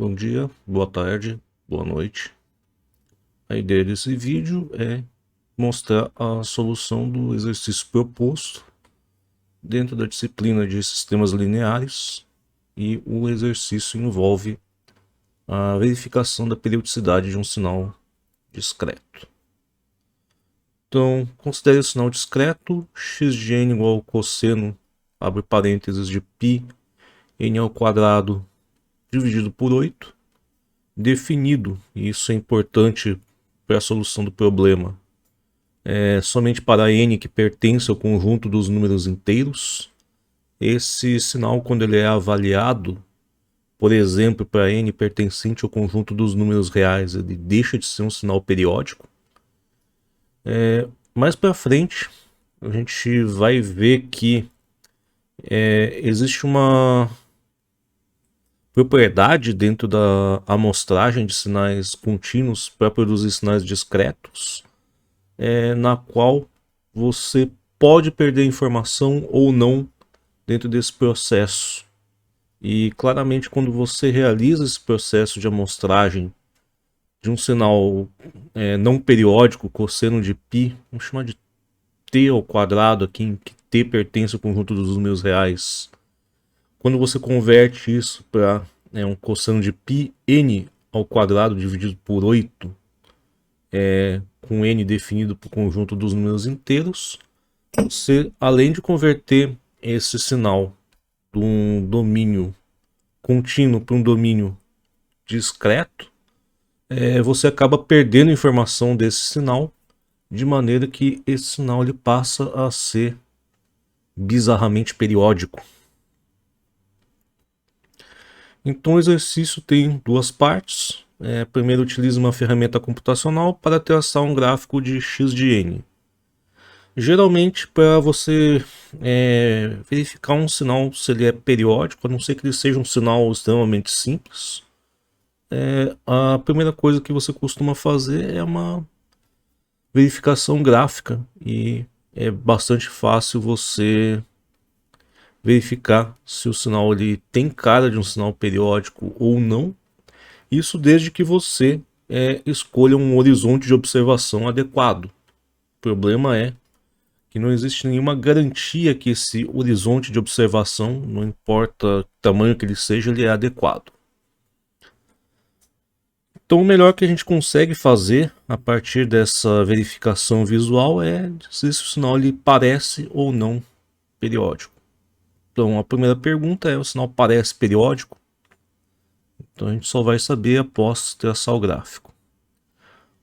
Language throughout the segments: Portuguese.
Bom dia, boa tarde, boa noite. A ideia desse vídeo é mostrar a solução do exercício proposto dentro da disciplina de sistemas lineares, e o exercício envolve a verificação da periodicidade de um sinal discreto. Então, considere o sinal discreto x de n igual ao cosseno, abre parênteses, de π n ao quadrado dividido por 8, definido, e isso é importante para a solução do problema, somente para n que pertence ao conjunto dos números inteiros. Esse sinal, quando ele é avaliado, por exemplo, para n pertencente ao conjunto dos números reais, ele deixa de ser um sinal periódico. Mais para frente, a gente vai ver que existe uma propriedade dentro da amostragem de sinais contínuos para produzir sinais discretos, na qual você pode perder informação ou não dentro desse processo. E claramente, quando você realiza esse processo de amostragem de um sinal não periódico, cosseno de π, vamos chamar de t ao quadrado aqui, em que t pertence ao conjunto dos números reais. Quando você converte isso para um cosseno de π n ao quadrado dividido por 8, com n definido para o conjunto dos números inteiros, você, além de converter esse sinal de um domínio contínuo para um domínio discreto, você acaba perdendo informação desse sinal, de maneira que esse sinal ele passa a ser bizarramente periódico. Então o exercício tem duas partes. Primeiro, utilize uma ferramenta computacional para traçar um gráfico de x de n. Geralmente, para você verificar um sinal se ele é periódico, a não ser que ele seja um sinal extremamente simples, a primeira coisa que você costuma fazer é uma verificação gráfica, e é bastante fácil você verificar se o sinal ele tem cara de um sinal periódico ou não. Isso desde que você escolha um horizonte de observação adequado. O problema é que não existe nenhuma garantia que esse horizonte de observação, não importa o tamanho que ele seja, ele é adequado. Então o melhor que a gente consegue fazer a partir dessa verificação visual é dizer se o sinal ele parece ou não periódico. Então a primeira pergunta é: o sinal parece periódico? Então a gente só vai saber após traçar o gráfico.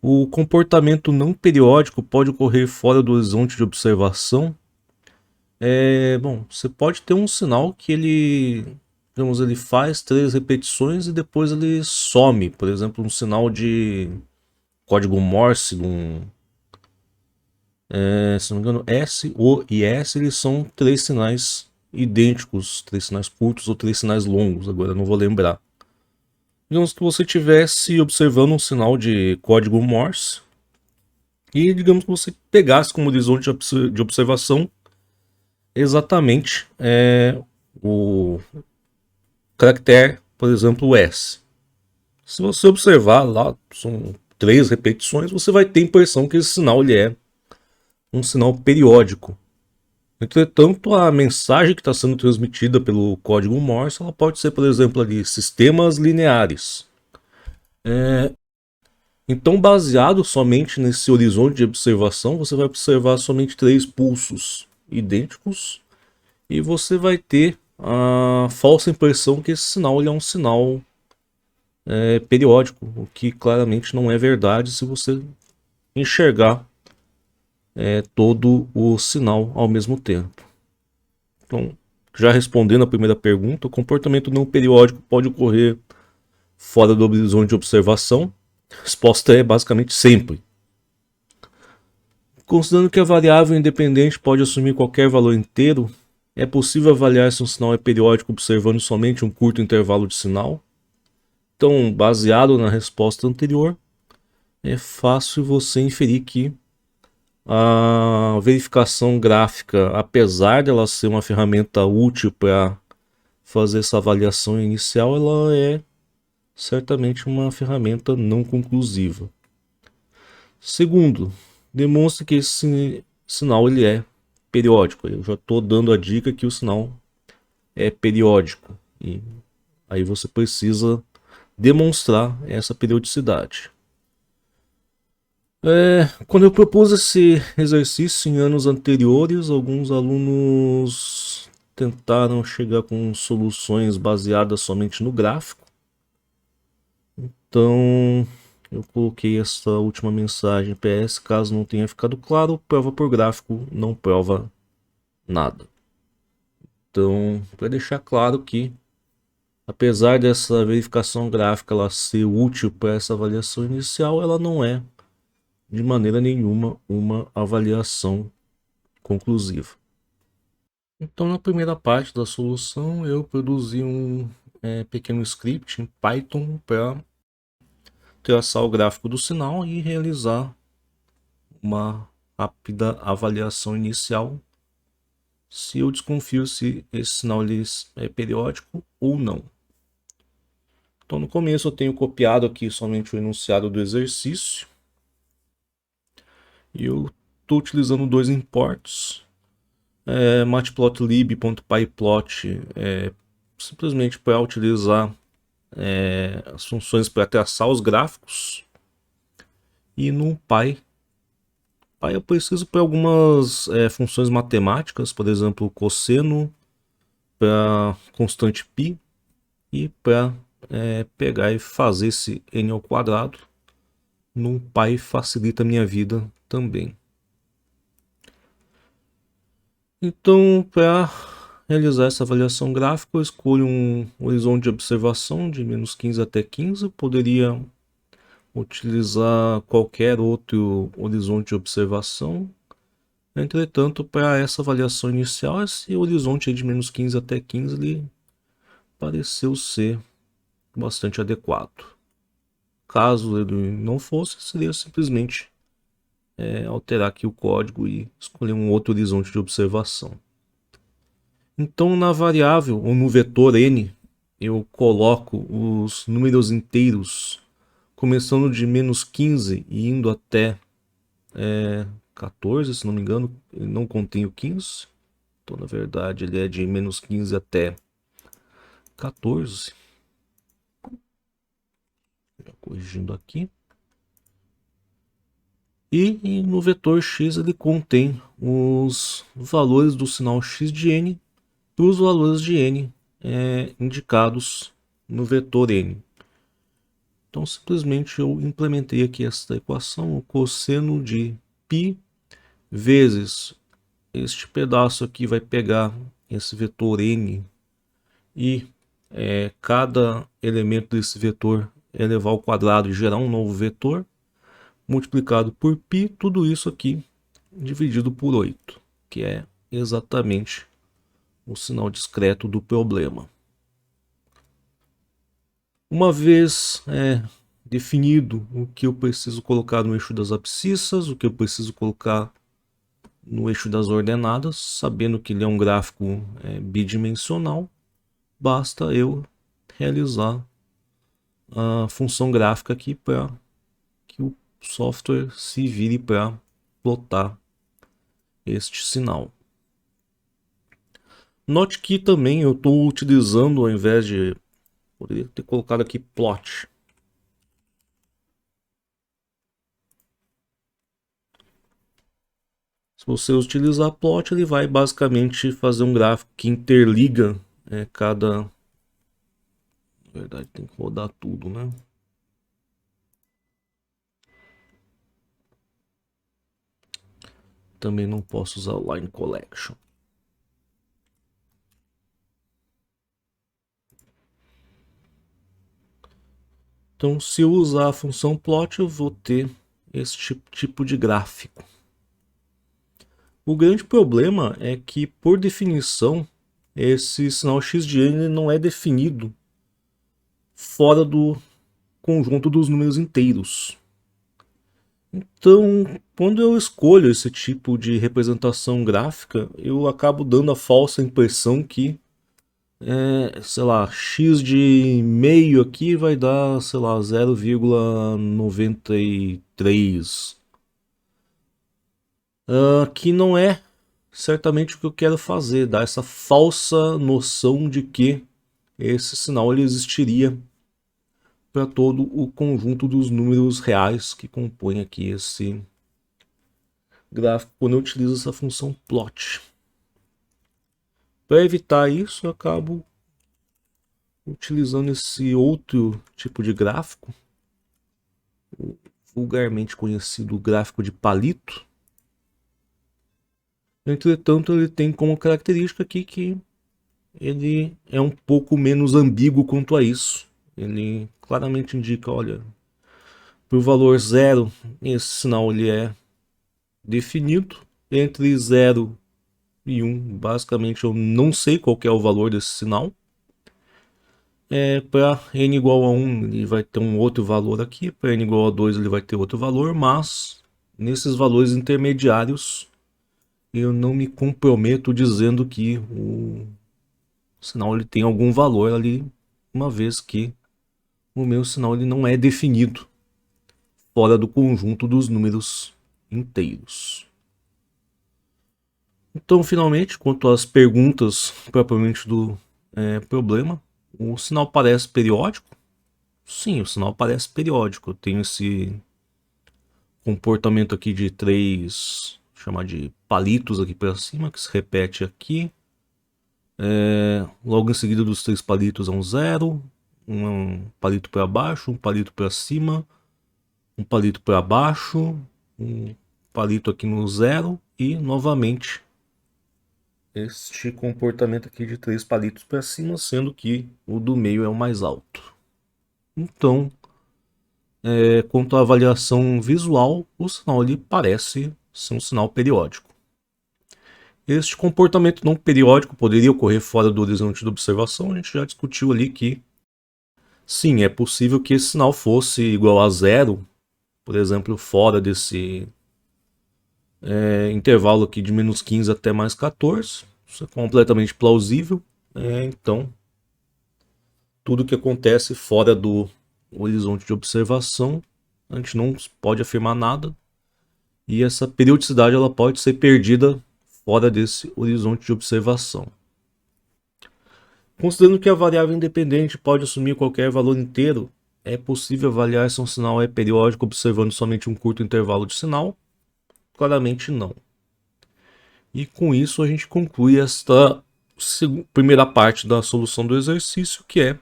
O comportamento não periódico pode ocorrer fora do horizonte de observação. Bom, você pode ter um sinal que ele faz 3 repetições e depois ele some. Por exemplo, um sinal de código Morse, se não me engano, S, O e S, eles são 3 sinais idênticos, 3 sinais curtos ou 3 sinais longos, agora eu não vou lembrar. Digamos que você estivesse observando um sinal de código Morse e digamos que você pegasse como horizonte de observação exatamente o caractere, por exemplo, o S. Se você observar lá, são 3 repetições, você vai ter a impressão que esse sinal ele é um sinal periódico. Entretanto, a mensagem que está sendo transmitida pelo código Morse, ela pode ser, por exemplo, ali, sistemas lineares. Então, baseado somente nesse horizonte de observação, você vai observar somente 3 pulsos idênticos e você vai ter a falsa impressão que esse sinal ele é um sinal periódico, o que claramente não é verdade se você enxergar todo o sinal ao mesmo tempo. Então, já respondendo a primeira pergunta, o comportamento não periódico pode ocorrer fora do horizonte de observação. A resposta é basicamente sempre. Considerando que a variável independente pode assumir qualquer valor inteiro, é possível avaliar se um sinal é periódico observando somente um curto intervalo de sinal. Então, baseado na resposta anterior, é fácil você inferir que a verificação gráfica, apesar dela ser uma ferramenta útil para fazer essa avaliação inicial, ela é certamente uma ferramenta não conclusiva. Segundo, demonstre que esse sinal ele é periódico. Eu já estou dando a dica que o sinal é periódico. E aí você precisa demonstrar essa periodicidade. Quando eu propus esse exercício em anos anteriores, alguns alunos tentaram chegar com soluções baseadas somente no gráfico. Então, eu coloquei essa última mensagem PS, caso não tenha ficado claro, prova por gráfico não prova nada. Então, para deixar claro que, apesar dessa verificação gráfica ela ser útil para essa avaliação inicial, ela não é de maneira nenhuma uma avaliação conclusiva. Então, na primeira parte da solução, eu produzi um pequeno script em Python para traçar o gráfico do sinal e realizar uma rápida avaliação inicial se eu desconfio se esse sinal é periódico ou não. Então, no começo eu tenho copiado aqui somente o enunciado do exercício e eu estou utilizando dois imports. Matplotlib.pyplot simplesmente para utilizar as funções para traçar os gráficos, e no Py eu preciso para algumas funções matemáticas, por exemplo, cosseno para constante π, e para pegar e fazer esse n ao quadrado. No Py facilita a minha vida também. Então, para realizar essa avaliação gráfica, eu escolho um horizonte de observação de -15 até 15. Poderia utilizar qualquer outro horizonte de observação. Entretanto, para essa avaliação inicial, esse horizonte de -15 até 15 ele pareceu ser bastante adequado. Caso ele não fosse, seria simplesmente alterar aqui o código e escolher um outro horizonte de observação. Então, na variável ou no vetor n, eu coloco os números inteiros começando de -15 e indo até 14, se não me engano. Ele não contém o 15. Então, na verdade, ele é de -15 até 14. Já corrigindo aqui. E no vetor x ele contém os valores do sinal x de n e os valores de n indicados no vetor n. Então simplesmente eu implementei aqui esta equação, o cosseno de π vezes este pedaço aqui vai pegar esse vetor n e cada elemento desse vetor elevar ao quadrado e gerar um novo vetor, multiplicado por π, tudo isso aqui dividido por 8, que é exatamente o sinal discreto do problema. Uma vez definido o que eu preciso colocar no eixo das abscissas, o que eu preciso colocar no eixo das ordenadas, sabendo que ele é um gráfico bidimensional, basta eu realizar a função gráfica aqui para que o software se vire para plotar este sinal. Note que também eu estou utilizando, ao invés de... poderia ter colocado aqui plot. Se você utilizar plot, ele vai basicamente fazer um gráfico que interliga cada... Na verdade, tem que rodar tudo, né? Também não posso usar line collection. Então, se eu usar a função plot, eu vou ter esse tipo de gráfico. O grande problema é que, por definição, esse sinal x de n não é definido fora do conjunto dos números inteiros. Então, quando eu escolho esse tipo de representação gráfica, eu acabo dando a falsa impressão que sei lá, x de meio aqui vai dar, sei lá, 0,93. Que não é certamente o que eu quero fazer, dar essa falsa noção de que esse sinal ele existiria para todo o conjunto dos números reais que compõem aqui esse gráfico quando eu utilizo essa função plot. Para evitar isso, eu acabo utilizando esse outro tipo de gráfico, vulgarmente conhecido gráfico de palito. Entretanto, ele tem como característica aqui que ele é um pouco menos ambíguo quanto a isso. Ele claramente indica, olha, para o valor zero, esse sinal ele é definido. Entre 0 e 1, basicamente eu não sei qual é o valor desse sinal. Para n igual a 1, ele vai ter um outro valor aqui. Para n igual a 2, ele vai ter outro valor. Mas, nesses valores intermediários, eu não me comprometo dizendo que o sinal ele tem algum valor ali, uma vez que o meu sinal ele não é definido fora do conjunto dos números inteiros. Então, finalmente, quanto às perguntas propriamente do problema, o sinal parece periódico? Sim, o sinal parece periódico. Eu tenho esse comportamento aqui de três, chamar de palitos aqui para cima, que se repete aqui. Logo em seguida dos três palitos é um zero, um palito para baixo, um palito para cima, um palito para baixo, um palito aqui no zero e novamente este comportamento aqui de três palitos para cima, sendo que o do meio é o mais alto. Então, quanto à avaliação visual, o sinal ele parece ser um sinal periódico. Este comportamento não periódico poderia ocorrer fora do horizonte de observação. A gente já discutiu ali que sim, é possível que esse sinal fosse igual a zero, por exemplo, fora desse intervalo aqui de menos 15 até mais 14. Isso é completamente plausível. Então, tudo que acontece fora do horizonte de observação, a gente não pode afirmar nada. E essa periodicidade ela pode ser perdida fora desse horizonte de observação. Considerando que a variável independente pode assumir qualquer valor inteiro, é possível avaliar se um sinal é periódico observando somente um curto intervalo de sinal? Claramente não. E com isso a gente conclui esta primeira parte da solução do exercício, que é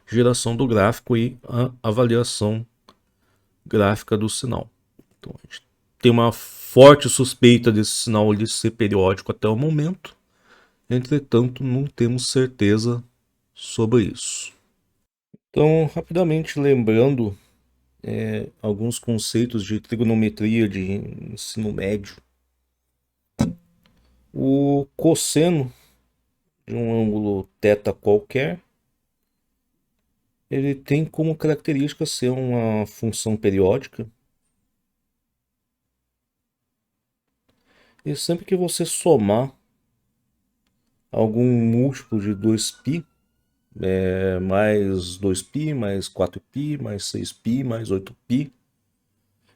geração do gráfico e a avaliação gráfica do sinal. Então a gente tem uma forte suspeita desse sinal de ser periódico até o momento, entretanto não temos certeza sobre isso. Então, rapidamente lembrando alguns conceitos de trigonometria de ensino médio. O cosseno de um ângulo θ qualquer, ele tem como característica ser uma função periódica. E sempre que você somar algum múltiplo de 2π, mais 2π, mais 4π, mais 6π, mais 8π,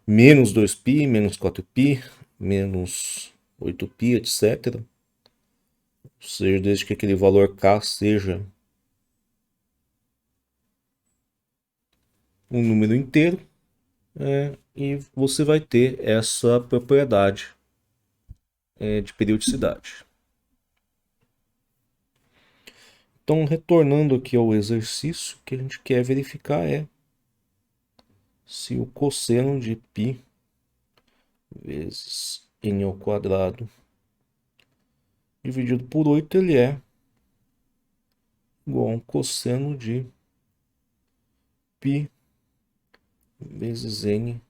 menos 2π, menos 4π, menos 8π, etc. Ou seja, desde que aquele valor k seja um número inteiro, e você vai ter essa propriedade de periodicidade. Então, retornando aqui ao exercício, o que a gente quer verificar é se o cosseno de π vezes n ao quadrado dividido por 8 ele é igual a um cosseno de π vezes n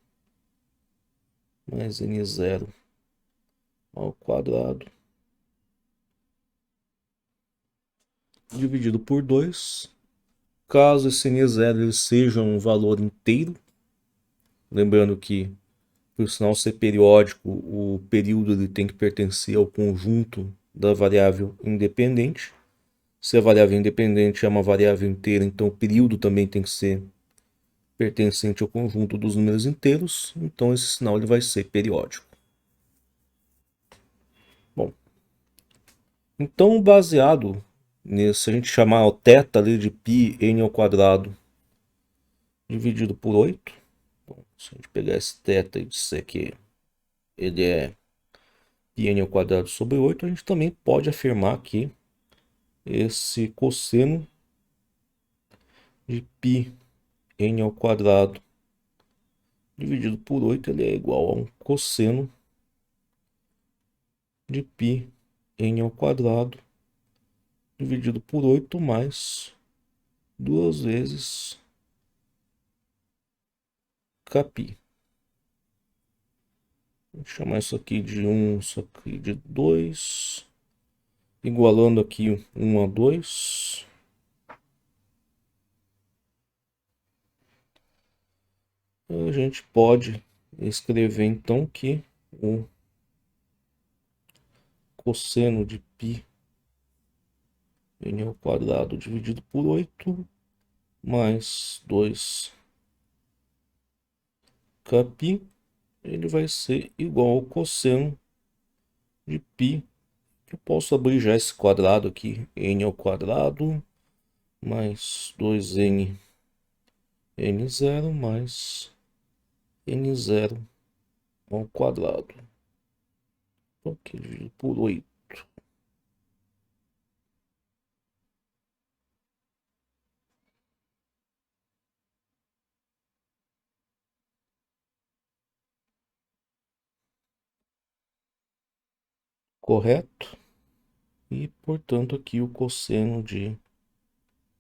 mais n0 ao quadrado dividido por 2. Caso esse n0 ele seja um valor inteiro, lembrando que para o sinal ser periódico, o período ele tem que pertencer ao conjunto da variável independente. Se a variável independente é uma variável inteira, então o período também tem que ser pertencente ao conjunto dos números inteiros, então esse sinal ele vai ser periódico. Bom, então baseado nisso, se a gente chamar o θ ali de πn ao quadrado dividido por 8, bom, se a gente pegar esse θ e disser que ele é πn ao quadrado sobre 8, a gente também pode afirmar que esse cosseno de πn ao quadrado dividido por 8 ele é igual a um cosseno de πn ao quadrado dividido por 8 mais 2 vezes κπ. Vou chamar isso aqui de 1, isso aqui de 2, igualando aqui 1 a 2. A gente pode escrever então que o cosseno de π n ao quadrado dividido por 8 mais 2 κπ, ele vai ser igual ao cosseno de π, que eu posso abrir já esse quadrado aqui, n ao quadrado mais 2n n0 mais n0 ao quadrado. Ok, dividido por 8. Correto? E, portanto, aqui o cosseno de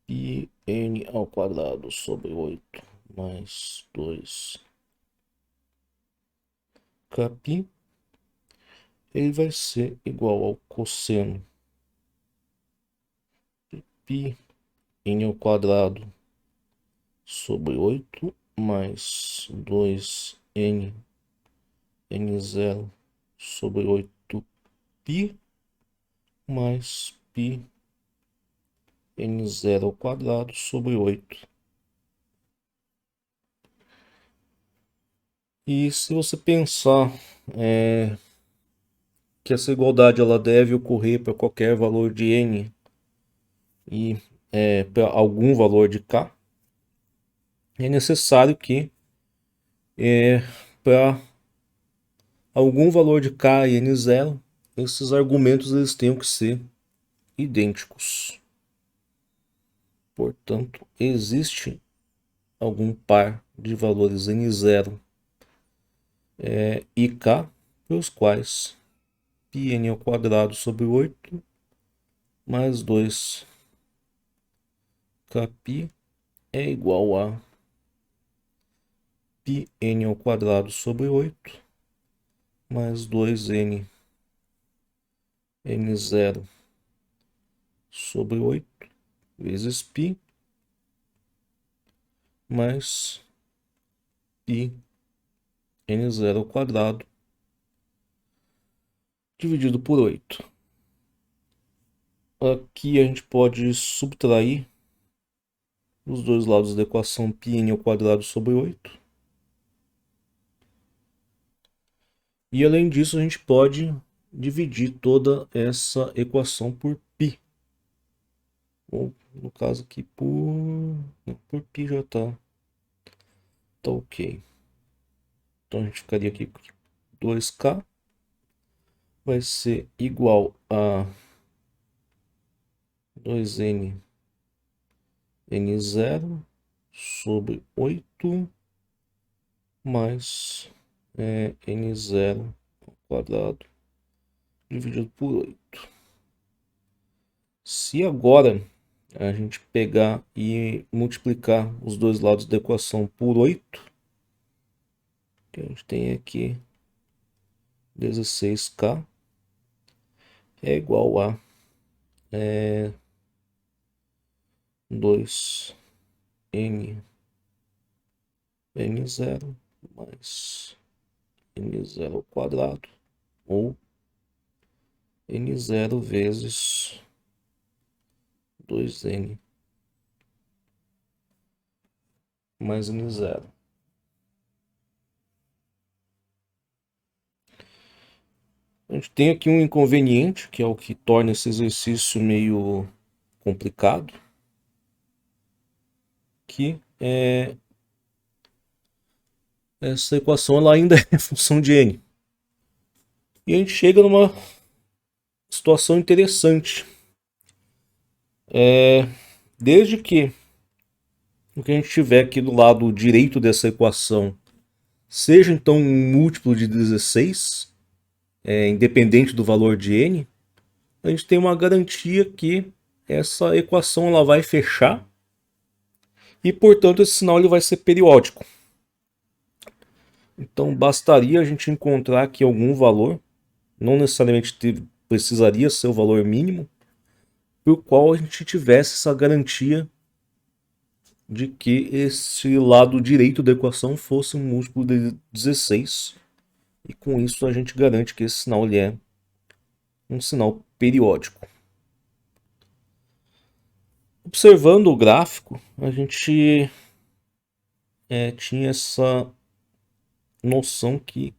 πn ao quadrado sobre 8 mais 2 κπ, ele vai ser igual ao cosseno de πn ao quadrado sobre 8 mais 2n n0 sobre 8π mais π n0 ao quadrado sobre 8. E se você pensar que essa igualdade ela deve ocorrer para qualquer valor de n e para algum valor de k, é necessário que para algum valor de k e n0, esses argumentos eles tenham que ser idênticos. Portanto, existe algum par de valores n0 e k, para os quais πn ao quadrado sobre 8 mais 2 κπ é igual a πn ao quadrado sobre 8 mais 2n n0 sobre 8 vezes π mais π n0 ao quadrado dividido por 8. Aqui a gente pode subtrair os dois lados da equação πn ao quadrado sobre 8. E além disso, a gente pode dividir toda essa equação por π. Ou no caso aqui por π já tá ok. Então a gente ficaria aqui com 2k vai ser igual a 2n n0 sobre 8 mais n0 ao quadrado dividido por 8. Se agora a gente pegar e multiplicar os dois lados da equação por 8, que a gente tem aqui 16k é igual a 2n n0 mais n0 ao quadrado, ou n0 vezes 2n mais n0. A gente tem aqui um inconveniente, que é o que torna esse exercício meio complicado, que é essa equação ela ainda é função de n. E a gente chega numa situação interessante. Desde que o que a gente tiver aqui do lado direito dessa equação seja então um múltiplo de 16, independente do valor de n, a gente tem uma garantia que essa equação ela vai fechar e, portanto, esse sinal ele vai ser periódico. Então, bastaria a gente encontrar aqui algum valor, não necessariamente precisaria ser o valor mínimo, por qual a gente tivesse essa garantia de que esse lado direito da equação fosse um múltiplo de 16. E com isso a gente garante que esse sinal ele é um sinal periódico. Observando o gráfico, a gente tinha essa noção que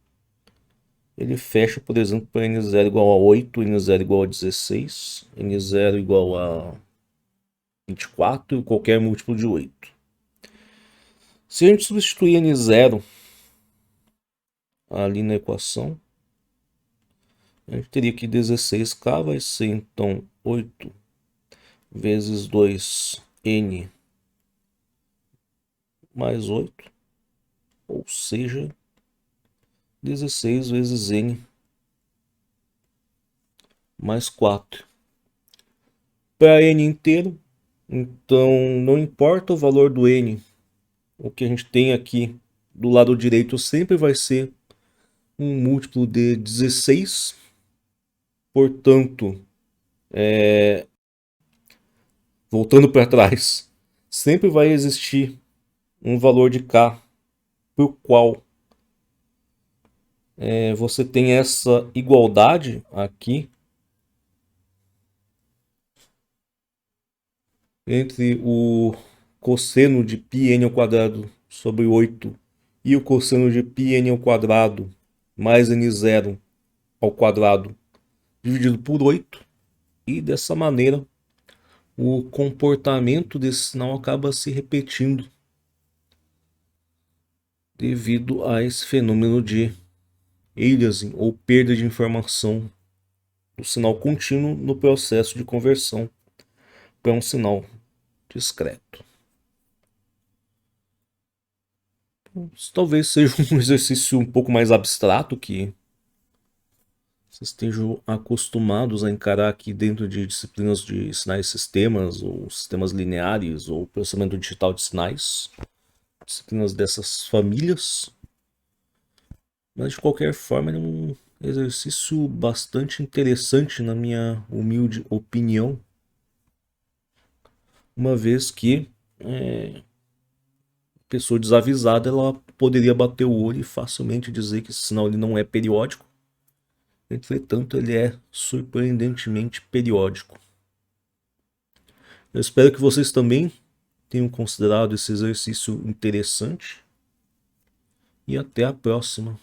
ele fecha, por exemplo, para n0 igual a 8, n0 igual a 16, n0 igual a 24 e qualquer múltiplo de 8. Se a gente substituir n0 ali na equação, a gente teria que 16k vai ser então 8 vezes 2n mais 8, ou seja, 16 vezes n mais 4. Para n inteiro, então não importa o valor do n, o que a gente tem aqui do lado direito sempre vai ser um múltiplo de 16. Portanto, voltando para trás, sempre vai existir um valor de k por qual você tem essa igualdade aqui entre o cosseno de πn ao quadrado sobre 8 e o cosseno de πn ao quadrado mais n0 ao quadrado dividido por 8. E dessa maneira o comportamento desse sinal acaba se repetindo devido a esse fenômeno de aliasing ou perda de informação do sinal contínuo no processo de conversão para um sinal discreto. Isso talvez seja um exercício um pouco mais abstrato que vocês estejam acostumados a encarar aqui dentro de disciplinas de sinais e sistemas, ou sistemas lineares, ou processamento digital de sinais, disciplinas dessas famílias. Mas de qualquer forma, ele é um exercício bastante interessante, na minha humilde opinião, uma vez que pessoa desavisada ela poderia bater o olho e facilmente dizer que esse sinal ele não é periódico. Entretanto, ele é surpreendentemente periódico. Eu espero que vocês também tenham considerado esse exercício interessante. E até a próxima.